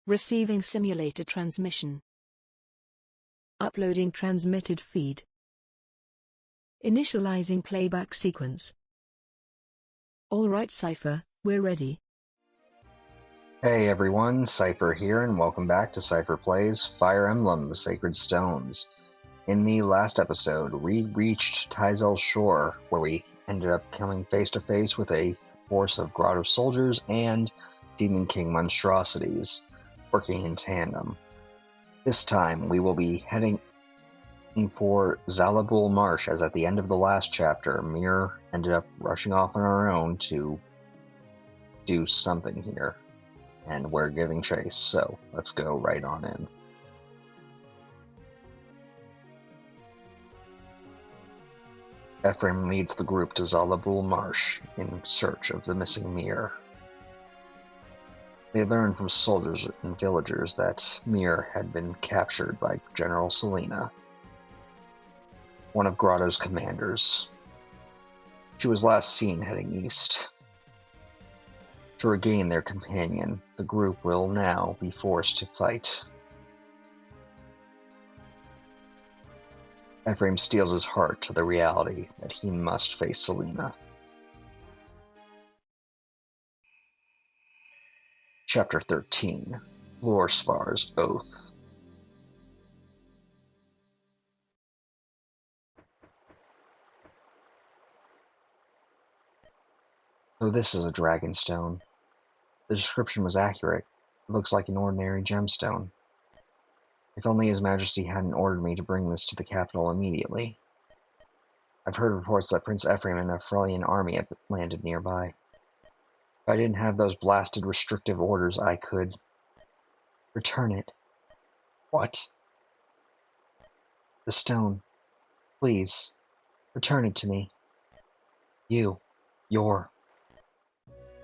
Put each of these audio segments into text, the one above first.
Receiving simulator transmission. Uploading transmitted feed. Initializing playback sequence. Alright Seipher, we're ready. Hey everyone, Seipher here, and welcome back to Seipher Plays Fire Emblem, the Sacred Stones. In the last episode, we reached Taizel's shore, where we ended up coming face to face with a force of Grado soldiers and Demon King monstrosities, working in tandem. This time, we will be heading for Za'albul Marsh, as at the end of the last chapter, Myrrh ended up rushing off on her own to do something here. And we're giving chase, so let's go right on in. Ephraim leads the group to Za'albul Marsh in search of the missing Myrrh. They learn from soldiers and villagers that Myrrh had been captured by General Selena, one of Grado's commanders. She was last seen heading east. To regain their companion, the group will now be forced to fight. Ephraim steels his heart to the reality that he must face Selena. Chapter 13, Fluorspar's Oath. So this is a dragonstone. The description was accurate. It looks like an ordinary gemstone. If only His Majesty hadn't ordered me to bring this to the capital immediately. I've heard reports that Prince Ephraim and a Ephraim army have landed nearby. If I didn't have those blasted restrictive orders, I could return it. What? The stone. Please, return it to me.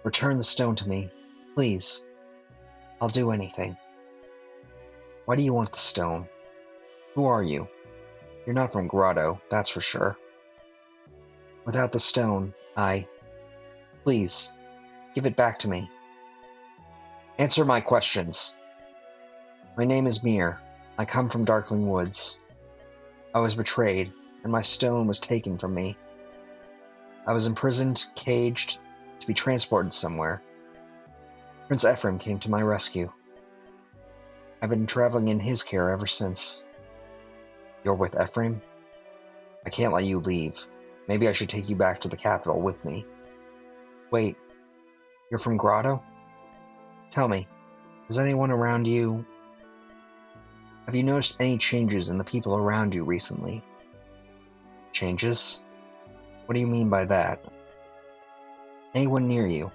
Return the stone to me, please. I'll do anything. Why do you want the stone? Who are you? You're not from Grado, that's for sure. Without the stone, Please, give it back to me. Answer my questions. My name is Myrrh. I come from Darkling Woods. I was betrayed, and my stone was taken from me. I was imprisoned, caged, to be transported somewhere. Prince Ephraim came to my rescue. I've been traveling in his care ever since. You're with Ephraim? I can't let you leave. Maybe I should take you back to the capital with me. Wait, you're from Grado? Tell me, is anyone around you... Have you noticed any changes in the people around you recently? Changes? What do you mean by that? Anyone near you?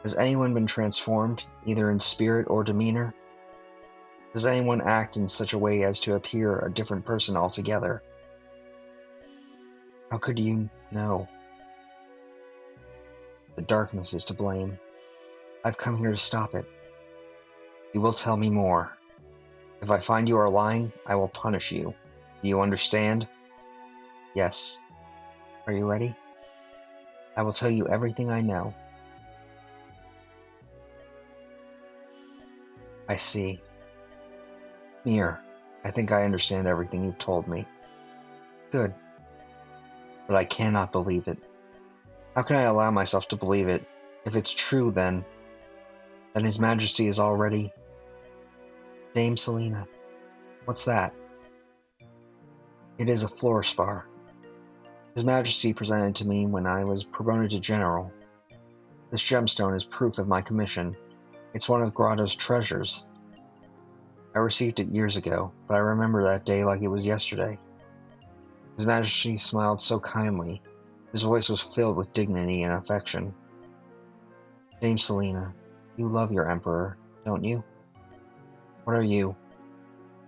Has anyone been transformed, either in spirit or demeanor? Does anyone act in such a way as to appear a different person altogether? How could you know? The darkness is to blame. I've come here to stop it. You will tell me more. If I find you are lying, I will punish you. Do you understand? Yes. Are you ready? I will tell you everything I know. I see. Myrrh, I think I understand everything you've told me. Good. But I cannot believe it. How can I allow myself to believe it? If it's true, then His Majesty is already... Dame Selena. What's that? It is a Fluorspar. His Majesty presented to me when I was promoted to general. This gemstone is proof of my commission. It's one of Grado's treasures. I received it years ago, but I remember that day like it was yesterday. His Majesty smiled so kindly. His voice was filled with dignity and affection. Dame Selena, you love your Emperor, don't you? What are you?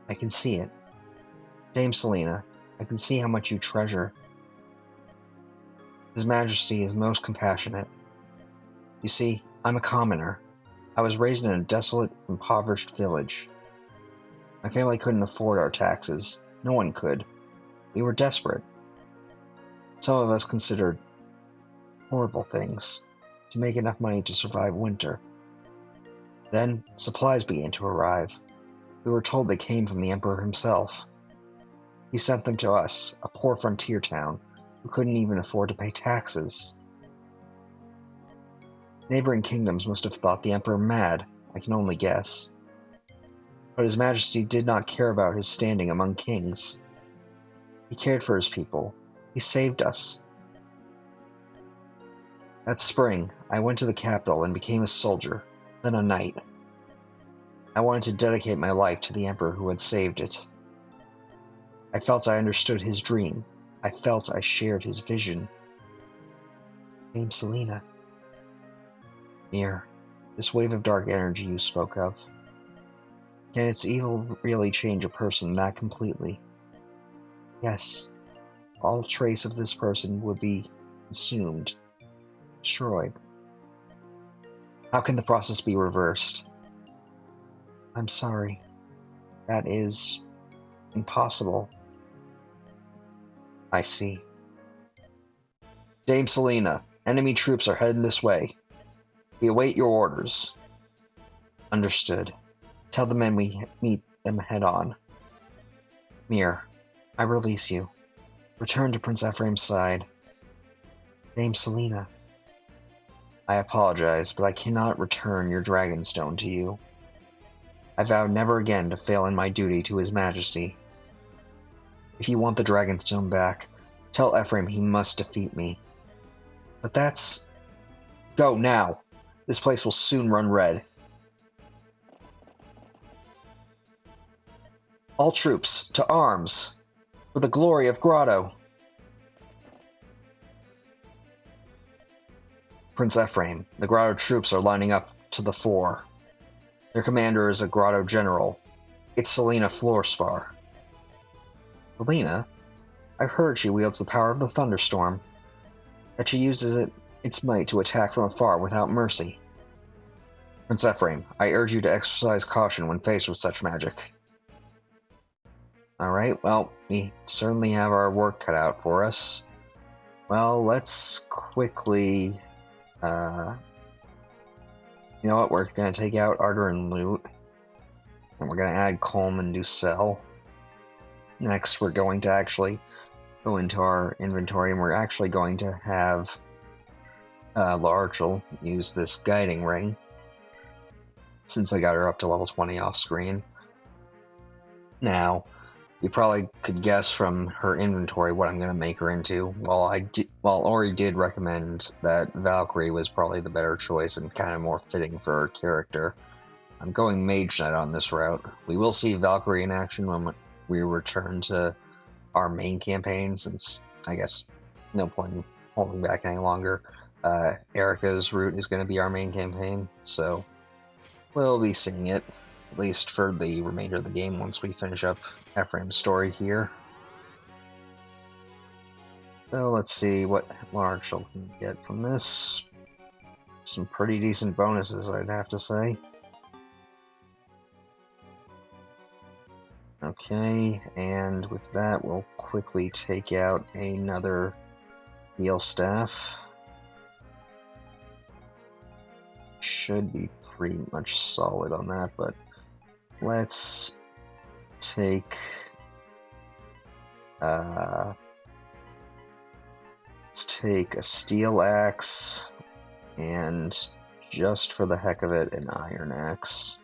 I can see it. Dame Selena, I can see how much you treasure. His Majesty is most compassionate. You see, I'm a commoner. I was raised in a desolate, impoverished village. My family couldn't afford our taxes. No one could. We were desperate. Some of us considered horrible things to make enough money to survive winter. Then supplies began to arrive. We were told they came from the Emperor himself. He sent them to us, a poor frontier town, who couldn't even afford to pay taxes. Neighboring kingdoms must have thought the Emperor mad, I can only guess. But His Majesty did not care about his standing among kings. He cared for his people. He saved us. That spring, I went to the capital and became a soldier, then a knight. I wanted to dedicate my life to the Emperor who had saved it. I felt I understood his dream. I felt I shared his vision. Named Selena. Myrrh, this wave of dark energy you spoke of. Can its evil really change a person that completely? Yes. All trace of this person would be consumed, destroyed. How can the process be reversed? I'm sorry. That is impossible. I see. Dame Selena, enemy troops are heading this way. We await your orders. Understood. Tell the men we meet them head on. Myrrh, I release you. Return to Prince Ephraim's side. Dame Selena. I apologize, but I cannot return your Dragonstone to you. I vow never again to fail in my duty to His Majesty. If you want the Dragonstone back, tell Ephraim he must defeat me. But that's... Go, now! This place will soon run red. All troops, to arms! For the glory of Grado! Prince Ephraim, the Grado troops are lining up to the fore. Their commander is a Grado general. It's Selena Fluorspar. Selena? I've heard she wields the power of the thunderstorm. That she uses its might to attack from afar without mercy. Prince Ephraim, I urge you to exercise caution when faced with such magic. Alright, well, we certainly have our work cut out for us. Well, let's quickly... you know what, we're going to take out Ardor and Loot. And we're going to add Colm and Ducel. Next, we're going to actually go into our inventory, and we're actually going to have Larchel use this guiding ring, since I got her up to level 20 off screen. Now, you probably could guess from her inventory what I'm going to make her into. While Ori did recommend that Valkyrie was probably the better choice and kind of more fitting for her character, I'm going Mage Knight on this route. We will see Valkyrie in action when we return to our main campaign, since I guess no point in holding back any longer. Erica's route is going to be our main campaign, so we'll be seeing it, at least for the remainder of the game once we finish up Ephraim's story here. So let's see what Larchel can get from this. Some pretty decent bonuses, I'd have to say. Okay, and with that, we'll quickly take out another heal staff. Should be pretty much solid on that, but let's take a steel axe, and just for the heck of it, an iron axe.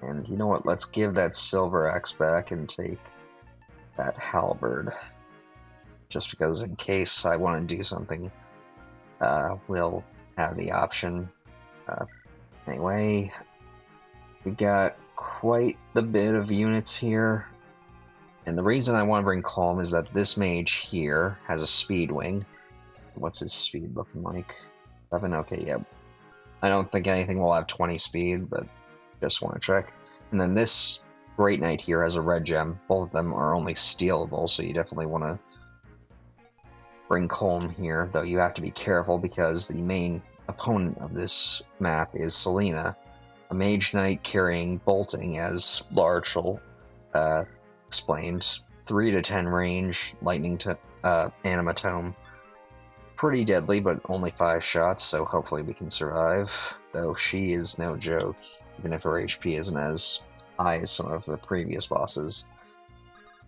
And you know what, let's give that silver axe back and take that halberd. Just because in case I want to do something, we'll have the option. Anyway, we got quite the bit of units here. And the reason I want to bring Colm is that this mage here has a speed wing. What's his speed looking like? 7? Okay, yeah. I don't think anything will have 20 speed, but just want to check. And then this Great Knight here has a red gem. Both of them are only stealable, so you definitely want to bring Colm here, though you have to be careful because the main opponent of this map is Selena, a mage knight carrying bolting, as Larchel explained. 3 to 10 range, lightning to anima tome. pretty deadly, but only 5 shots, so hopefully we can survive. Though she is no joke, even if her HP isn't as high as some of the previous bosses.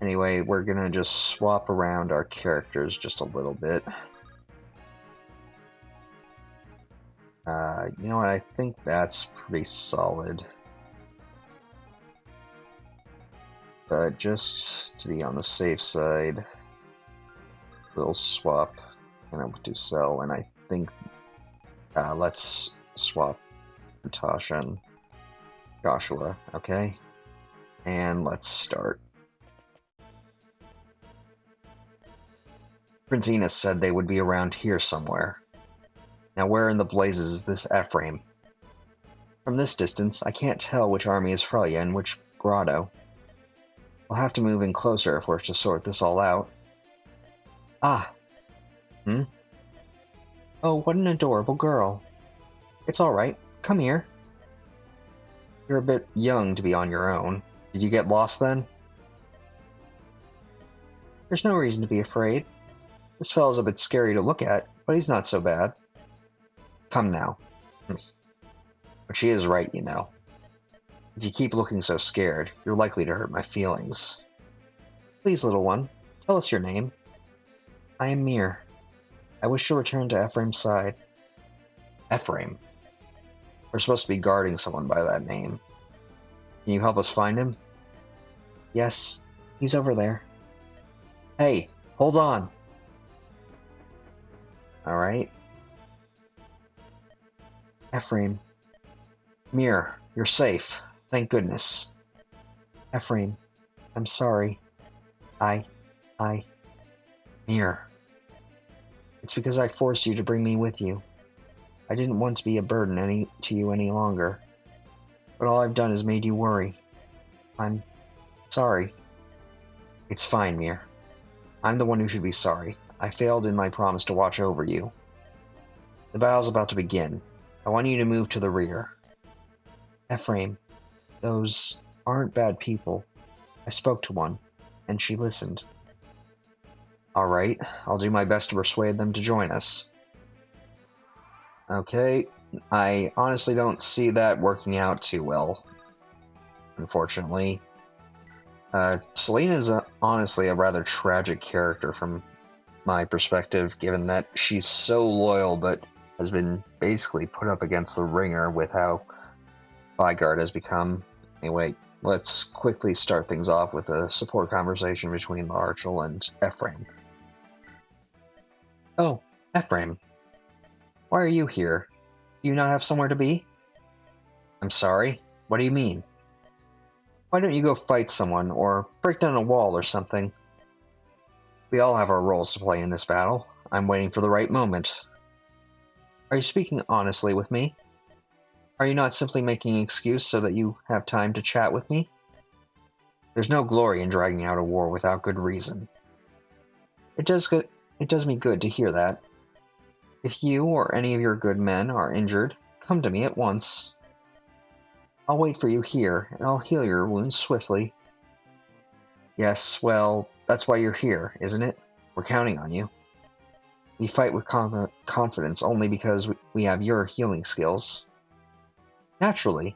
Anyway, we're gonna just swap around our characters just a little bit. You know what, I think that's pretty solid. But just to be on the safe side, we'll swap Taizel, and I think let's swap Natasha and Joshua, okay? And let's start. Prince Enos said they would be around here somewhere. Now where in the blazes is this Ephraim? From this distance, I can't tell which army is Freya and which Grado. We'll have to move in closer if we're to sort this all out. Ah! Oh, what an adorable girl. It's alright. Come here. You're a bit young to be on your own. Did you get lost then? There's no reason to be afraid. This fellow's a bit scary to look at, but he's not so bad. Come now. But she is right, you know. If you keep looking so scared, you're likely to hurt my feelings. Please, little one, tell us your name. I am Myrrh. I wish to return to Ephraim's side. Ephraim? We're supposed to be guarding someone by that name. Can you help us find him? Yes, he's over there. Hey, hold on! Alright. Ephraim. Myrrh, you're safe. Thank goodness. Ephraim, I'm sorry. Myrrh. It's because I forced you to bring me with you. I didn't want to be a burden to you any longer. But all I've done is made you worry. I'm sorry. It's fine, Myrrh. I'm the one who should be sorry. I failed in my promise to watch over you. The battle's about to begin. I want you to move to the rear. Ephraim, those aren't bad people. I spoke to one, and she listened. Alright, I'll do my best to persuade them to join us. Okay, I honestly don't see that working out too well, unfortunately. Selena is honestly a rather tragic character from my perspective, given that she's so loyal but has been basically put up against the ringer with how Vigard has become. Anyway, let's quickly start things off with a support conversation between Marshall and Ephraim. Oh, Ephraim. Why are you here? Do you not have somewhere to be? I'm sorry? What do you mean? Why don't you go fight someone, or break down a wall or something? We all have our roles to play in this battle. I'm waiting for the right moment. Are you speaking honestly with me? Are you not simply making an excuse so that you have time to chat with me? There's no glory in dragging out a war without good reason. It does me good to hear that. If you or any of your good men are injured, come to me at once. I'll wait for you here, and I'll heal your wounds swiftly. Yes, well, that's why you're here, isn't it? We're counting on you. We fight with confidence only because we have your healing skills. Naturally.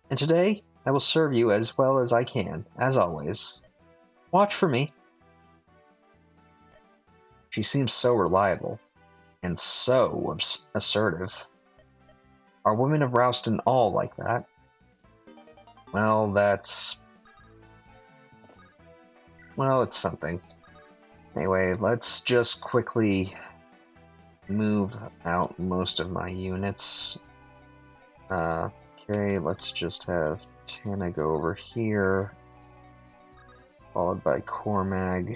And today, I will serve you as well as I can, as always. Watch for me. She seems so reliable, and so assertive. Are women of Rouston all like that? Well, it's something. Anyway, let's just quickly move out most of my units. Okay, let's just have Tana go over here, followed by Cormag.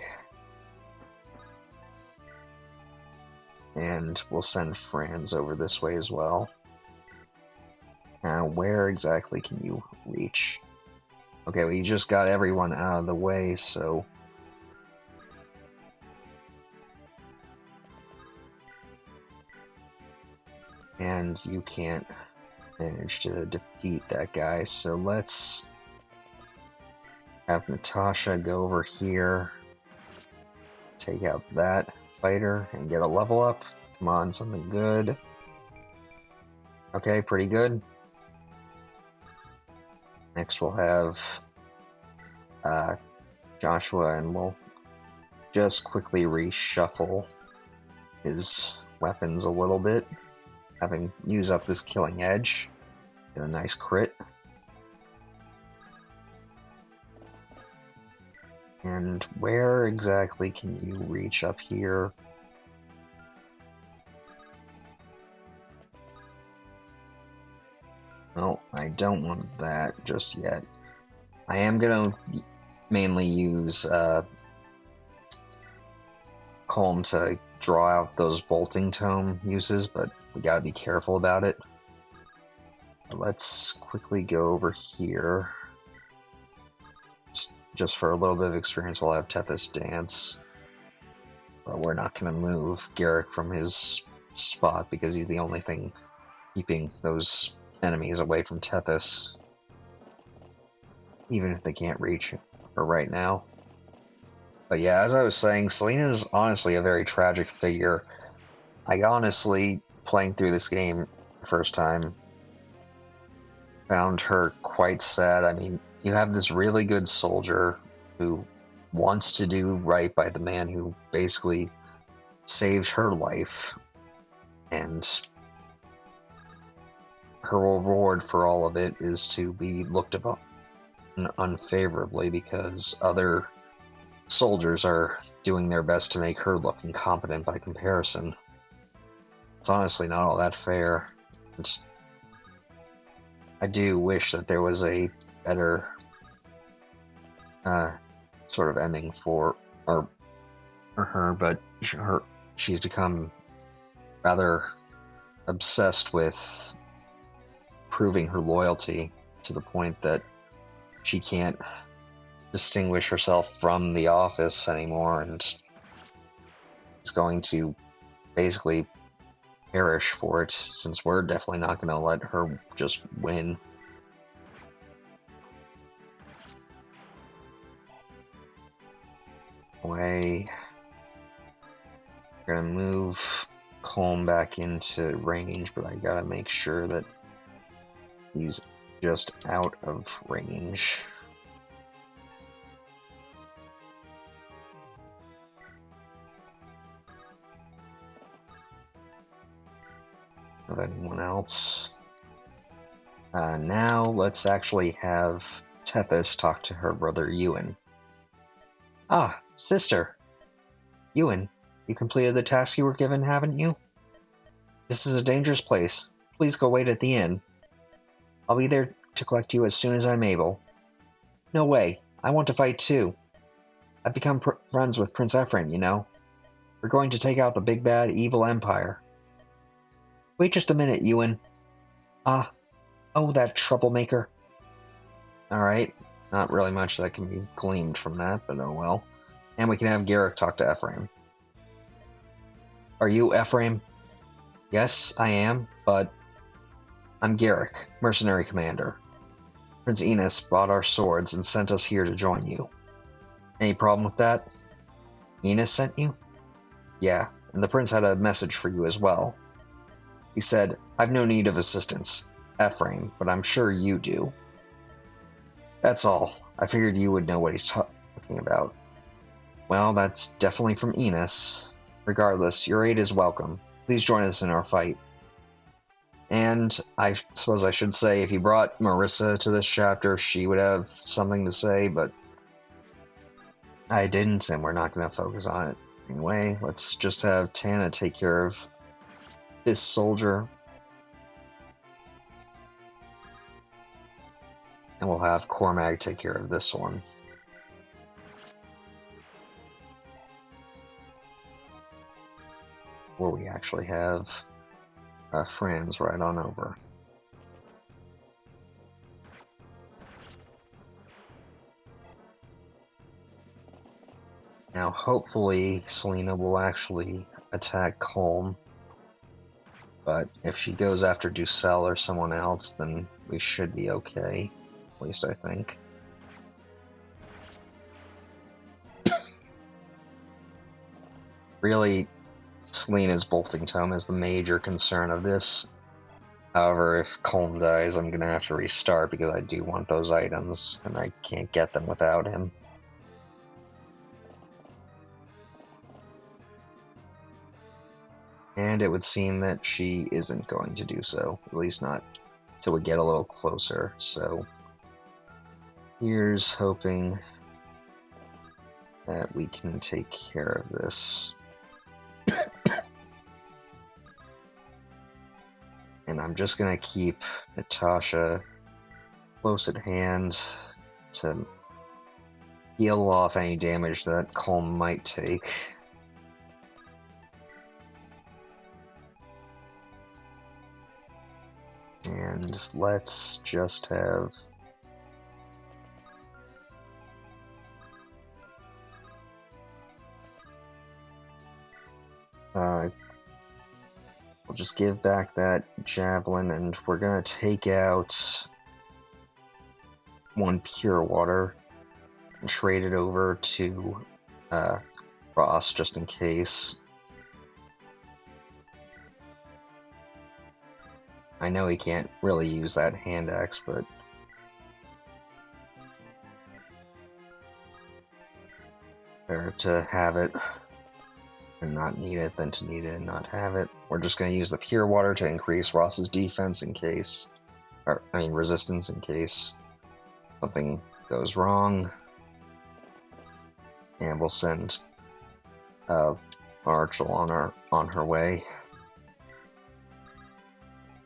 And we'll send Franz over this way as well. Now, where exactly can you reach? Okay, well, you just got everyone out of the way, so... And you can't manage to defeat that guy, so let's have Natasha go over here, take out that fighter and get a level up. Come on, something good. Okay, pretty good. Next we'll have Joshua, and we'll just quickly reshuffle his weapons a little bit, having used up this killing edge. Get a nice crit. And where exactly can you reach up here? No, I don't want that just yet. I am gonna mainly use Calm to draw out those bolting tome uses, but we gotta be careful about it. Let's quickly go over here. Just for a little bit of experience, we'll have Tethys dance. But we're not gonna move Garrick from his spot because he's the only thing keeping those enemies away from Tethys. Even if they can't reach her right now. But yeah, as I was saying, Selena is honestly a very tragic figure. I honestly, playing through this game the first time, found her quite sad. I mean, you have this really good soldier who wants to do right by the man who basically saved her life, and her reward for all of it is to be looked upon unfavorably because other soldiers are doing their best to make her look incompetent by comparison. It's honestly not all that fair. I do wish that there was a better sort of ending for her, but she's become rather obsessed with proving her loyalty to the point that she can't distinguish herself from the office anymore, and is going to basically perish for it, since we're definitely not going to let her just win. Away. We're going to move Colm back into range, but I gotta make sure that he's just out of range. Of anyone else. Now let's actually have Tethys talk to her brother Ewan. Ah, sister. Ewan, you completed the task you were given, haven't you? This is a dangerous place. Please go wait at the inn. I'll be there to collect you as soon as I'm able. No way. I want to fight too. I've become friends with Prince Ephraim, you know. We're going to take out the big bad evil empire. Wait just a minute, Ewan. Oh, that troublemaker. Alright, not really much that can be gleaned from that, but oh well. And we can have Garrick talk to Ephraim. Are you Ephraim? Yes, I am, but I'm Garrick, mercenary commander. Prince Enos bought our swords and sent us here to join you. Any problem with that? Enos sent you? Yeah, and the prince had a message for you as well. He said, I've no need of assistance, Ephraim, but I'm sure you do. That's all. I figured you would know what he's talking about. Well, that's definitely from Enos. Regardless, your aid is welcome. Please join us in our fight. And I suppose I should say, if you brought Marissa to this chapter, she would have something to say, but I didn't, and we're not going to focus on it. Anyway, let's just have Tana take care of this soldier. And we'll have Cormag take care of this one. Where we actually have Franz right on over. Now, hopefully, Selena will actually attack Colm. But if she goes after Ducel or someone else, then we should be okay. At least I think. Really, Selena's bolting tome is the major concern of this. However, if Colm dies, I'm gonna have to restart because I do want those items, and I can't get them without him. And it would seem that she isn't going to do so, at least not till we get a little closer, so here's hoping that we can take care of this. And I'm just gonna keep Natasha close at hand to heal off any damage that Colm might take. And let's just have we'll just give back that javelin, and we're gonna take out one pure water and trade it over to Ross just in case. I know he can't really use that hand axe, but better to have it and not need it than to need it and not have it. We're just going to use the pure water to increase Ross's defense in case, resistance in case something goes wrong. And we'll send Archel on her way,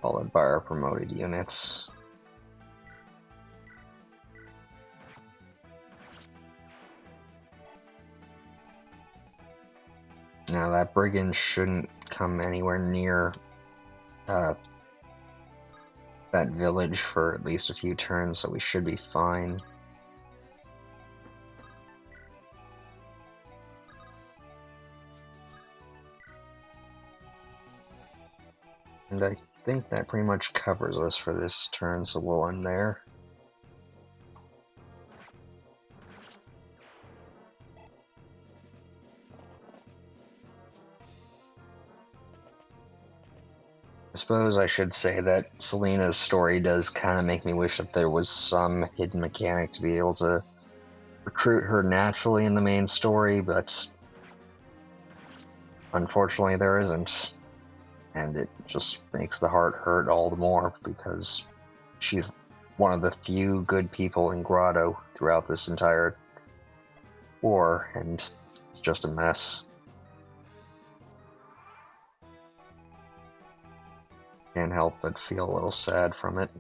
followed by our promoted units. Now that brigand shouldn't come anywhere near that village for at least a few turns, so we should be fine. And I think that pretty much covers us for this turn, so we'll end there. I suppose I should say that Selena's story does kind of make me wish that there was some hidden mechanic to be able to recruit her naturally in the main story, but unfortunately there isn't. And it just makes the heart hurt all the more because she's one of the few good people in Grado throughout this entire war, and it's just a mess. Can't help but feel a little sad from it.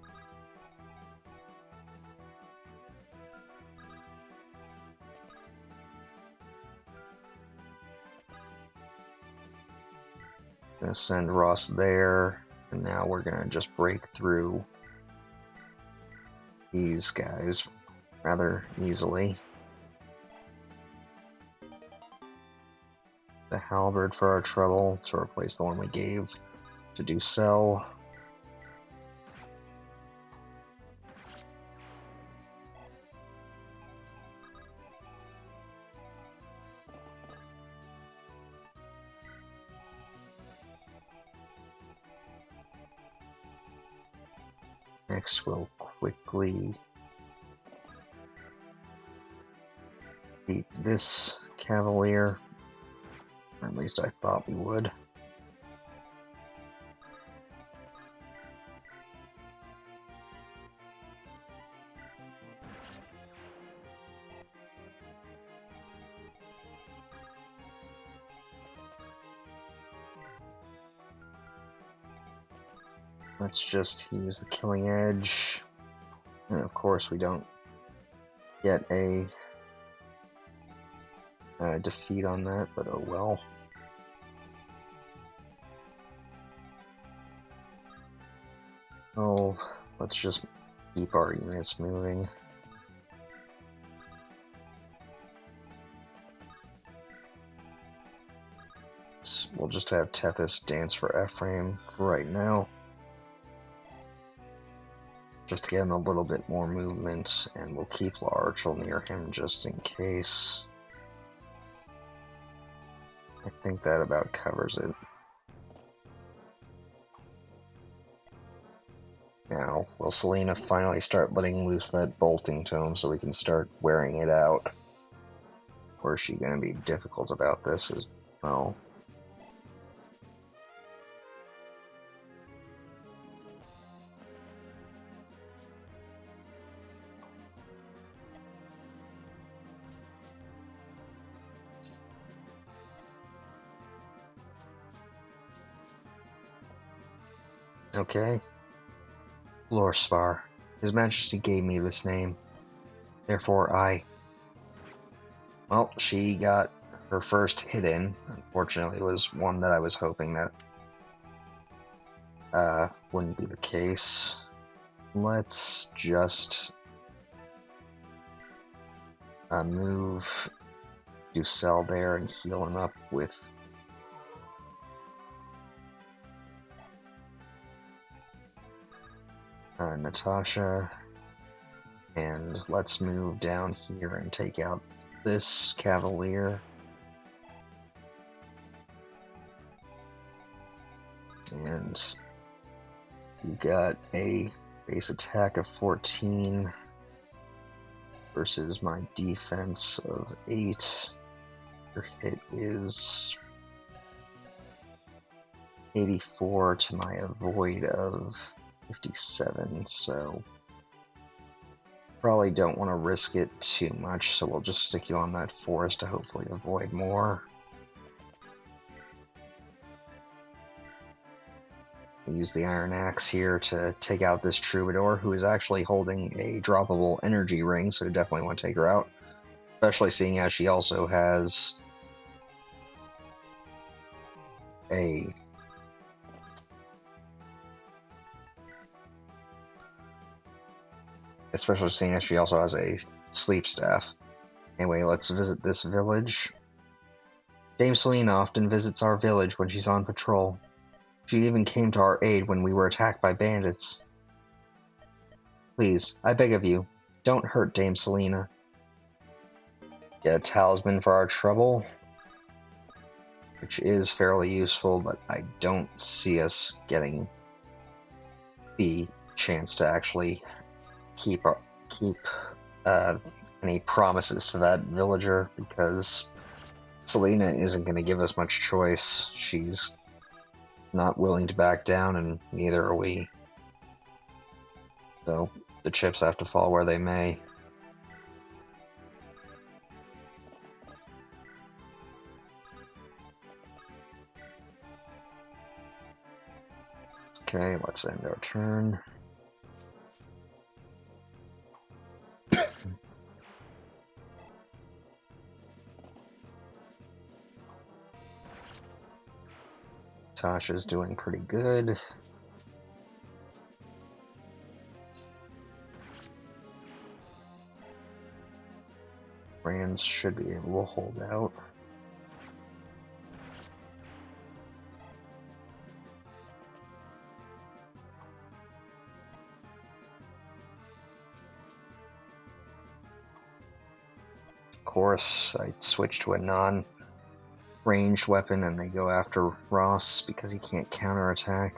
Gonna send Ross there, and now we're gonna just break through these guys rather easily. The halberd for our trouble to replace the one we gave to Ducel. Next, we'll quickly beat this cavalier, or at least I thought we would. Let's just use the killing edge, and of course we don't get a defeat on that, but oh well. Oh, let's just keep our units moving. We'll just have Tethys dance for Ephraim for right now, just to get him a little bit more movement, and we'll keep Archel near him just in case. I think that about covers it. Now, will Selena finally start letting loose that bolting tome so we can start wearing it out? Or is she going to be difficult about this as well? Okay. Fluorspar. His Majesty gave me this name. Therefore, well, she got her first hit in. Unfortunately, it was one that I was hoping that wouldn't be the case. Let's just move Ducel there and heal him up with Natasha. And let's move down here and take out this Cavalier. And we got a base attack of 14 versus my defense of 8. Your hit is 84 to my avoid of 57, so probably don't want to risk it too much, so we'll just stick you on that forest to hopefully avoid more. We use the Iron Axe here to take out this Troubadour, who is actually holding a droppable energy ring, so definitely want to take her out. Especially seeing as she also has a sleep staff. Anyway, let's visit this village. Dame Selena often visits our village when she's on patrol. She even came to our aid when we were attacked by bandits. Please, I beg of you, don't hurt Dame Selena. Get a talisman for our trouble, which is fairly useful, but I don't see us getting the chance to actually keep any promises to that villager, because Selena isn't going to give us much choice. She's not willing to back down, and neither are we. So the chips have to fall where they may. Okay, let's end our turn. Tasha's doing pretty good. Brands should be able to hold out. Of course, I switched to a non-ranged weapon and they go after Ross because he can't counterattack.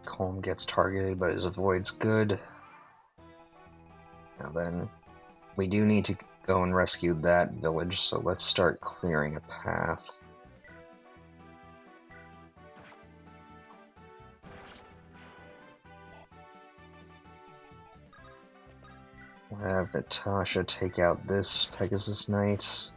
Colm gets targeted, but his avoid's good. Now then, we do need to go and rescue that village, so let's start clearing a path. We'll have Natasha take out this Pegasus Knight.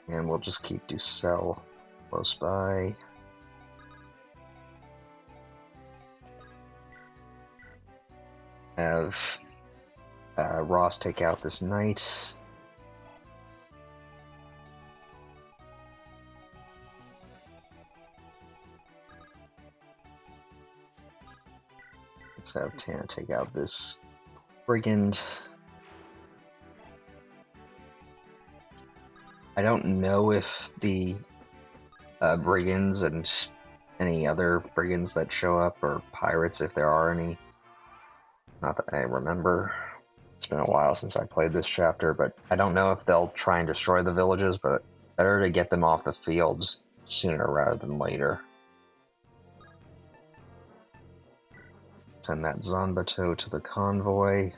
And we'll just keep Ducel close by. Have Ross take out this knight. Let's have Tana take out this brigand. I don't know if the brigands and any other brigands that show up, or pirates if there are any. Not that I remember. It's been a while since I played this chapter, but I don't know if they'll try and destroy the villages, but better to get them off the field sooner rather than later. Send that Zanbato to the convoy.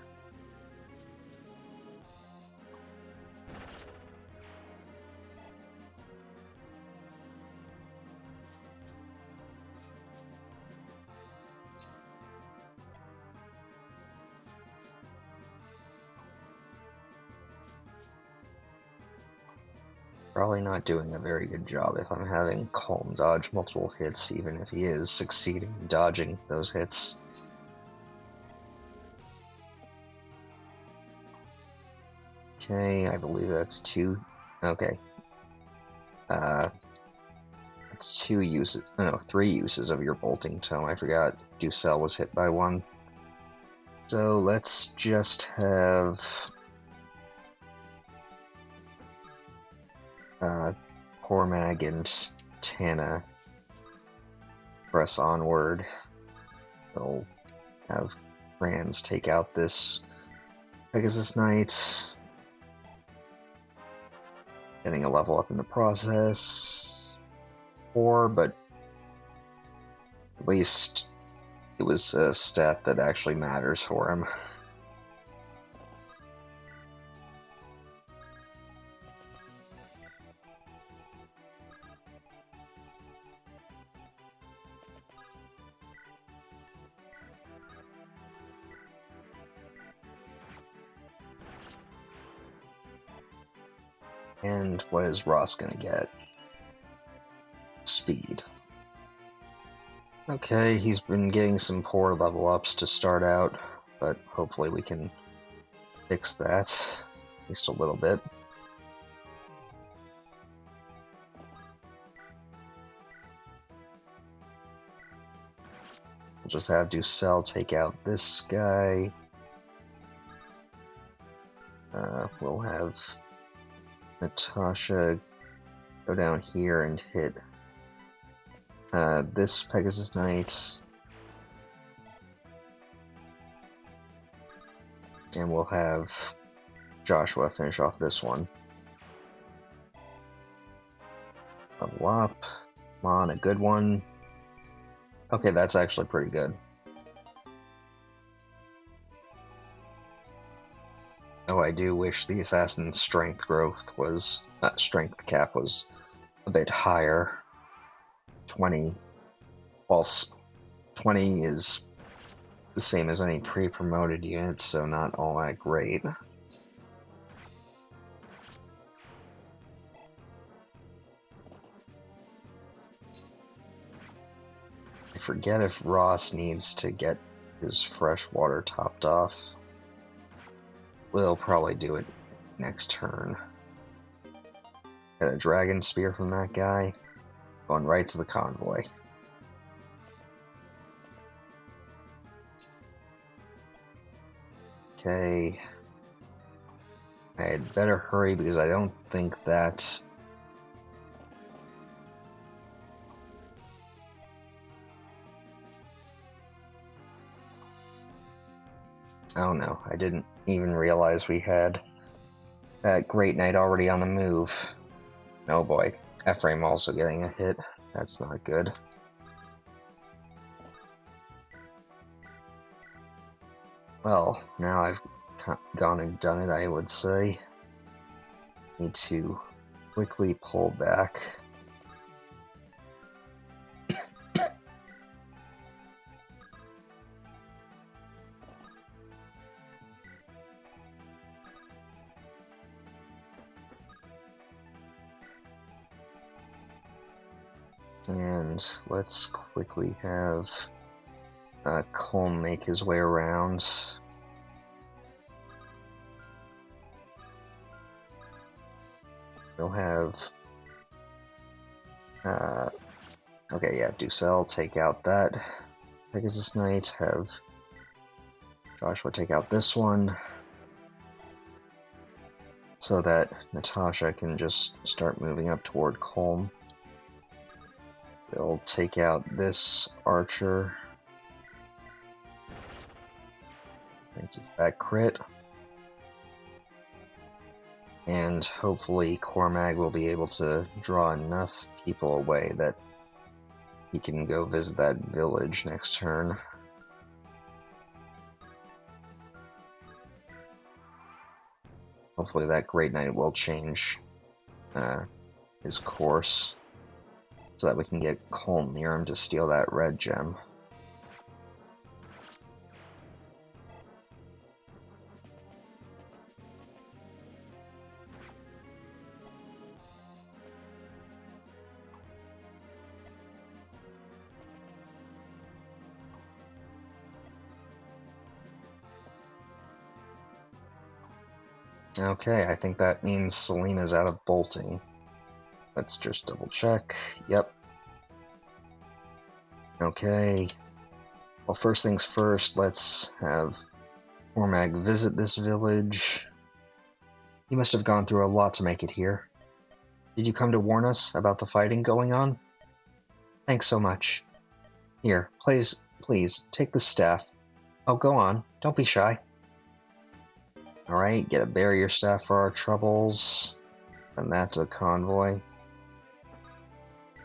Probably not doing a very good job if I'm having Calm dodge multiple hits, even if he is succeeding in dodging those hits. Okay, I believe that's two. Okay. That's two uses. No, 3 uses of your bolting tome. I forgot Ducel was hit by one. So let's just have Cormag and Tana press onward. They'll have Franz take out this Pegasus Knight, getting a level up in the process. 4, but at least it was a stat that actually matters for him. And what is Ross gonna get? Speed. Okay, he's been getting some poor level ups to start out, but hopefully we can fix that, at least a little bit. We'll just have Ducel take out this guy. We'll have Natasha go down here and hit this Pegasus Knight. And we'll have Joshua finish off this one. Level up. Come on, a good one. Okay, that's actually pretty good. Oh, I do wish the assassin's strength growth was... strength cap was a bit higher. 20. Whilst 20 is the same as any pre-promoted unit, so not all that great. I forget if Ross needs to get his fresh water topped off. We'll probably do it next turn. Got a dragon spear from that guy. Going right to the convoy. Okay. I had better hurry because I don't think that... Oh no, I didn't even realize we had that Great Knight already on the move. Oh boy, Ephraim also getting a hit. That's not good. Well, now I've gone and done it, I would say. Need to quickly pull back. And let's quickly have Colm make his way around. We'll have... okay, yeah, Ducel take out that Pegasus Knight, have Joshua take out this one. so that Natasha can just start moving up toward Colm. They'll take out this archer. Thank you for that crit. And hopefully Cormag will be able to draw enough people away that he can go visit that village next turn. Hopefully that Great Knight will change his course so that we can get Colm near him to steal that red gem. Okay, I think that means Selena's out of bolting. Let's just double check. Yep. Okay. Well, first things first, let's have Cormag visit this village. You must have gone through a lot to make it here. Did you come to warn us about the fighting going on? Thanks so much. Here, please, take the staff. Oh, go on. Don't be shy. Alright, get a barrier staff for our troubles. Send that to the convoy.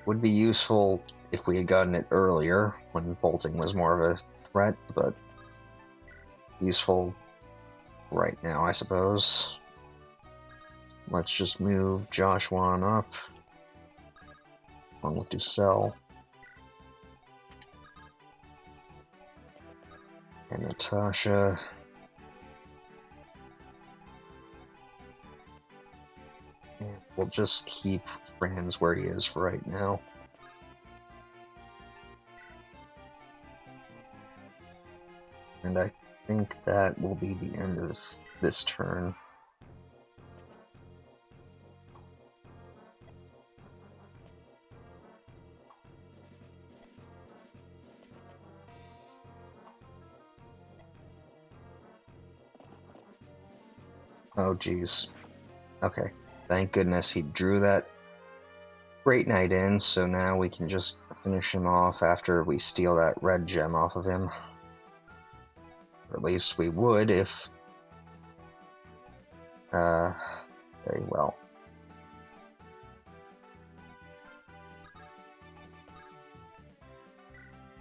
Would be useful if we had gotten it earlier, when bolting was more of a threat, but useful right now, I suppose. Let's just move Joshua on up, along with Ducel. And Natasha. And we'll just keep Franz where he is for right now. And I think that will be the end of this turn. Oh geez. Okay. Thank goodness he drew that Great Knight in, so now we can just finish him off after we steal that red gem off of him. Or at least we would if... very well.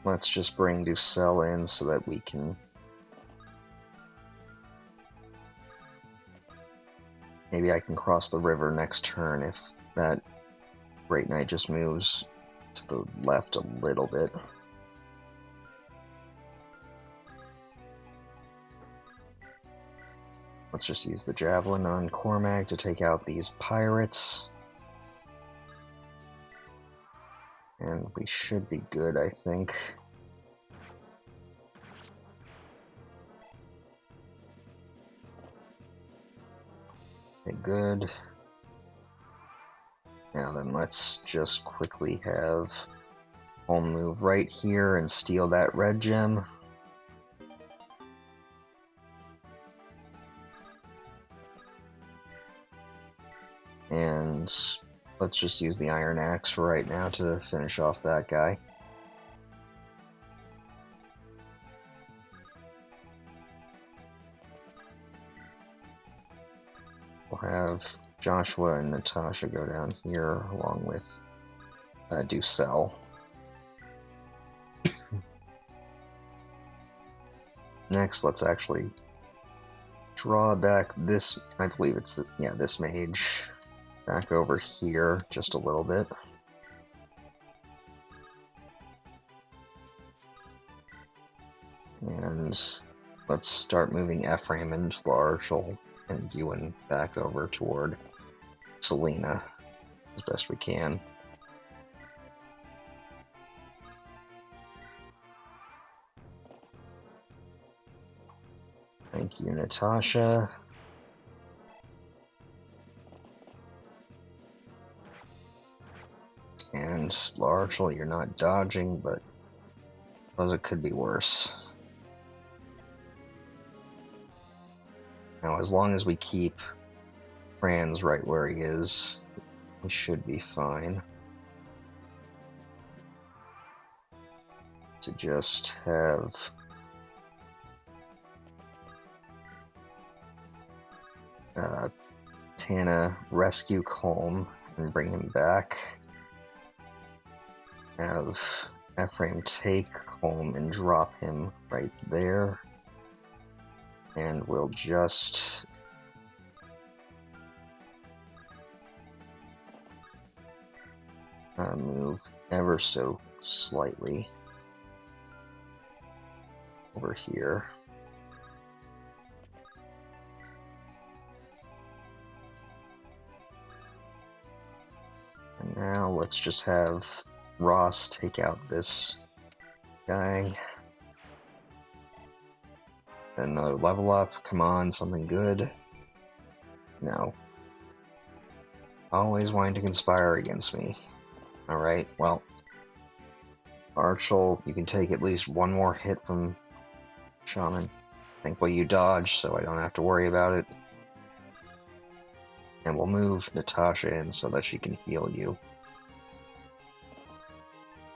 Let's just bring Ducel in so that we can... Maybe I can cross the river next turn if that Great Knight just moves to the left a little bit. Let's just use the Javelin on Cormag to take out these pirates. And we should be good, I think. Okay, good. Now then, let's just quickly have Colm move right here and steal that red gem. And let's just use the Iron Axe for right now to finish off that guy. We'll have Joshua and Natasha go down here along with Ducel. Next, let's actually draw back this, I believe it's, this mage back over here just a little bit. And let's start moving Ephraim and Larshel and Ewan back over toward Selena as best we can. Thank you, Natasha. And Larshel, you're not dodging, but I suppose it could be worse. Now, as long as we keep Fran's right where he is. He should be fine. To just have Tana rescue Colm and bring him back. Have Ephraim take Colm and drop him right there. And we'll just move ever so slightly over here. And now let's just have Ross take out this guy. Another level up. Come on, something good. No. Always wanting to conspire against me. Alright, well. Archel, you can take at least one more hit from Shaman. Thankfully you dodged, so I don't have to worry about it. And we'll move Natasha in so that she can heal you.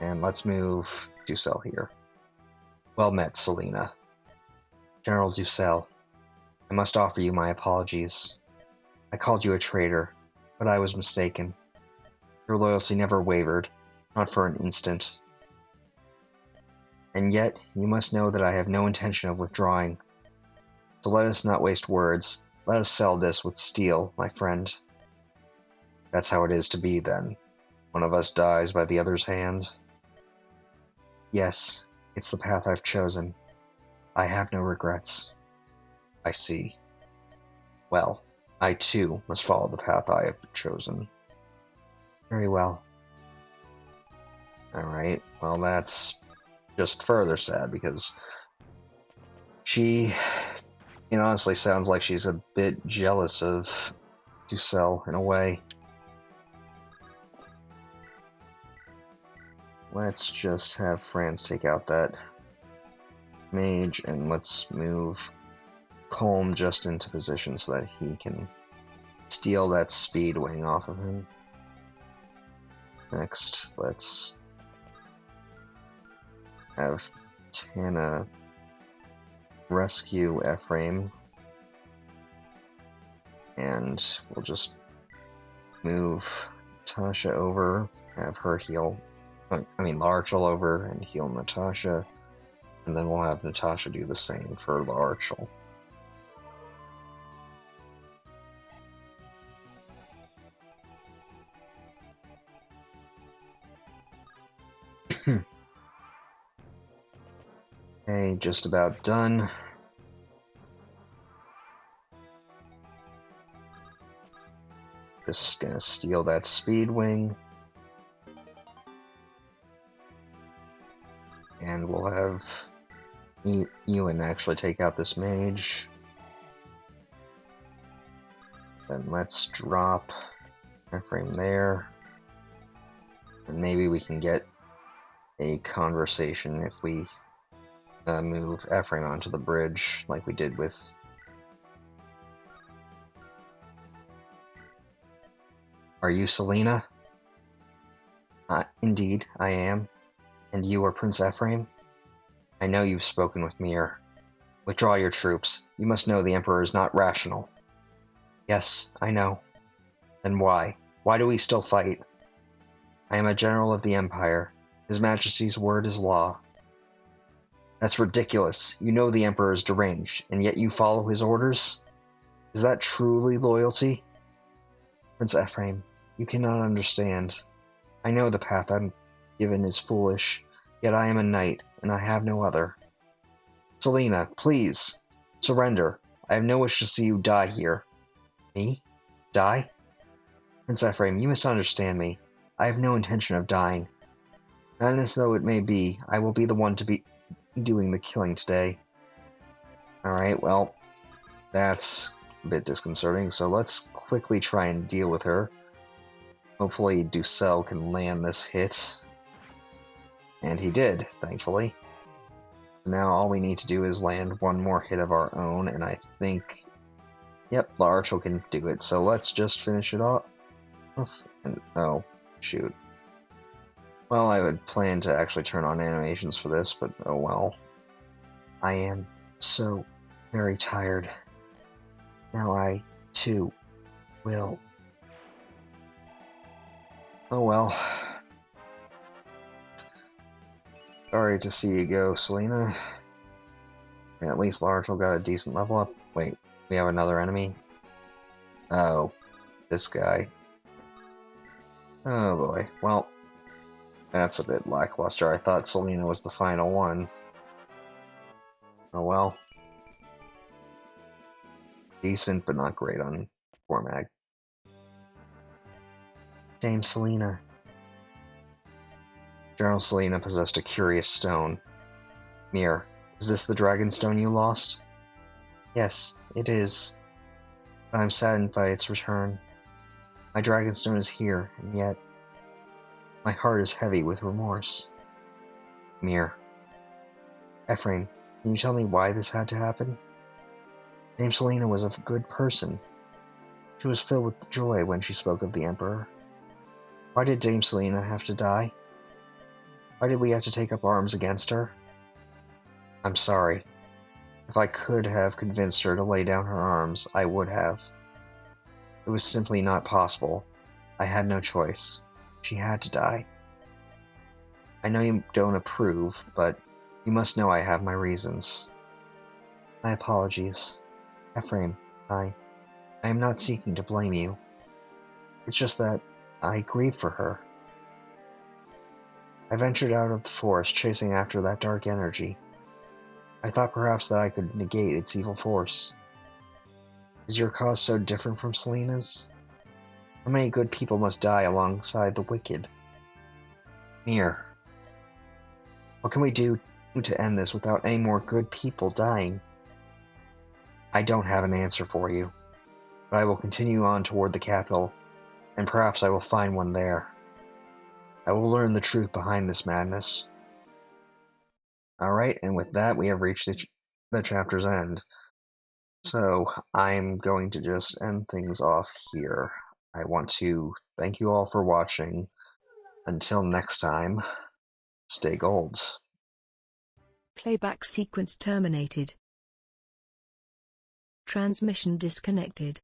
And let's move Ducel here. Well met, Selena. General Ducel, I must offer you my apologies. I called you a traitor, but I was mistaken. Your loyalty never wavered, not for an instant. And yet, you must know that I have no intention of withdrawing. So let us not waste words. Let us settle this with steel, my friend. That's how it is to be, then. One of us dies by the other's hand. Yes, it's the path I've chosen. I have no regrets. I see. Well, I too must follow the path I have chosen. Very well. Alright, well that's just further sad because she, honestly sounds like she's a bit jealous of Ducel in a way. Let's just have Franz take out that mage, and let's move Colm just into position so that he can steal that speed wing off of him. Next, let's have Tana rescue Ephraim, and we'll just move Tasha over, have her heal, Larchel over and heal Natasha, and then we'll have Natasha do the same for Larchel. Okay, just about done. Just gonna steal that speed wing. And we'll have Ewan actually take out this mage. Then let's drop Ephraim there. And maybe we can get a conversation if we move Ephraim onto the bridge like we did with... Are you Selena? Indeed, I am. And you are Prince Ephraim? I know you've spoken with Myrrh. Withdraw your troops. You must know the Emperor is not rational. Yes, I know. Then why? Why do we still fight? I am a general of the Empire. His Majesty's word is law. That's ridiculous. You know the Emperor is deranged, and yet you follow his orders? Is that truly loyalty? Prince Ephraim, you cannot understand. I know the path I'm given is foolish, yet I am a knight, and I have no other. Selena, please, surrender. I have no wish to see you die here. Me? Die? Prince Ephraim, you misunderstand me. I have no intention of dying. Madness though it may be, I will be the one to be doing the killing today. Alright, well, that's a bit disconcerting, so let's quickly try and deal with her. Hopefully Ducel can land this hit. And he did, thankfully. Now all we need to do is land one more hit of our own, and I think Yep, Larchel can do it, so let's just finish it off. And, oh, shoot. Well, I would plan to actually turn on animations for this, but oh well. I am so very tired. Now I, too, will. Oh well. Sorry to see you go, Selena. And at least Larchel got a decent level up. Wait, we have another enemy? Oh, this guy. Oh boy. Well, that's a bit lackluster. I thought Selena was the final one. Oh well. Decent, but not great on Cormag. Dame Selena. General Selena possessed a curious stone. Myrrh, is this the dragon stone you lost? Yes, it is. But I'm saddened by its return. My dragon stone is here, and yet my heart is heavy with remorse. Myrrh. Ephraim, can you tell me why this had to happen? Dame Selena was a good person. She was filled with joy when she spoke of the Emperor. Why did Dame Selena have to die? Why did we have to take up arms against her? I'm sorry. If I could have convinced her to lay down her arms, I would have. It was simply not possible. I had no choice. She had to die. I know you don't approve, but you must know I have my reasons. My apologies. Ephraim, I am not seeking to blame you. It's just that I grieve for her. I ventured out of the forest chasing after that dark energy. I thought perhaps that I could negate its evil force. Is your cause so different from Selena's? How many good people must die alongside the wicked? Myrrh, what can we do to end this without any more good people dying? I don't have an answer for you, but I will continue on toward the capital, and perhaps I will find one there. I will learn the truth behind this madness. Alright, and with that we have reached the chapter's end. So, I'm going to just end things off here. I want to thank you all for watching. Until next time, stay gold. Playback sequence terminated. Transmission disconnected.